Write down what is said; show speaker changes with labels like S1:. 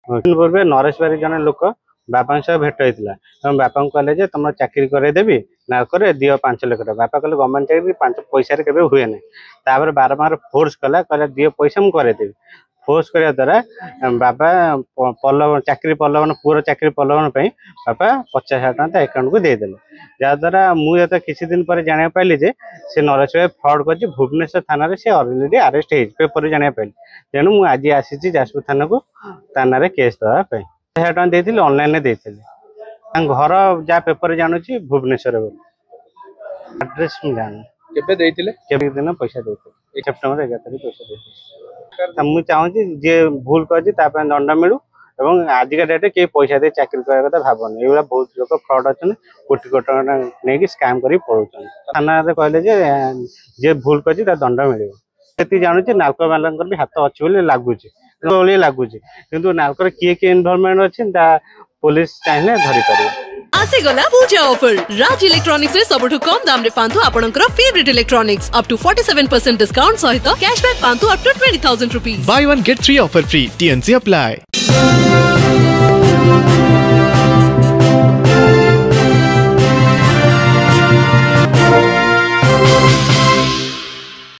S1: पूर्व नरेश बारी जन लोक बापा सह भेट होता बापा कहले तुम चाकरी करदेवी ना करे दियो 5 लाख टका बापा कहले गवर्नमेंट चाकरी 5 पैसा के हुए ना बारंबार फोर्स कला कहले दियो पैसा मुझे करदेवी फोर्स करने द्वारा बापा पल्लवन चाकरी पल्लवन पुअर चाकरी पल्लवन बापा 50,000 टका अकाउंट को देदेले जहाद्वारा मुझे किसी दिन पर जाना पाइली जे से नरेश भाई फ्रड कर भुवनेश्वर थाना से अलरेडी अरेस्ट हो पेपर जाना पाइली तेणु मुझे आज आसी जाजपुर थाना को थाना केस देवाई 1,000 टका देती ऑनलाइन देती घर जहाँ पेपर जानूची भुवनेश्वर एड्रेस जानी दिन पैसा देते सेप्टेम्बर 11 तारीख पैसा देते मुझे चाहूँगी जी भूल कर दंड मिलू और आजिका डेट किए पैसा दे चाकरी करने कथा भावनी ये बहुत लोग फ्रड अच्छा कोटी कोटी टका नहीं स्काम कर पड़ोस थाना कहले जे भूल कर दंड मिले जानूँ नाल्को वाला भी हाथ अच्छे लगुच लगुच कि नाल्कर किए किए इनवॉल्वमेंट अच्छी पुलिस चाहिए धरी पारे
S2: आसे गला पूजा ऑफर राज इलेक्ट्रॉनिक्स रे सबठु कम दाम रे पांतु आपनकर favourite electronics up to 47% discount सहित कैशबैक पांतु up to 20,000 rupees
S3: buy 1 get 3 offer free T n C apply.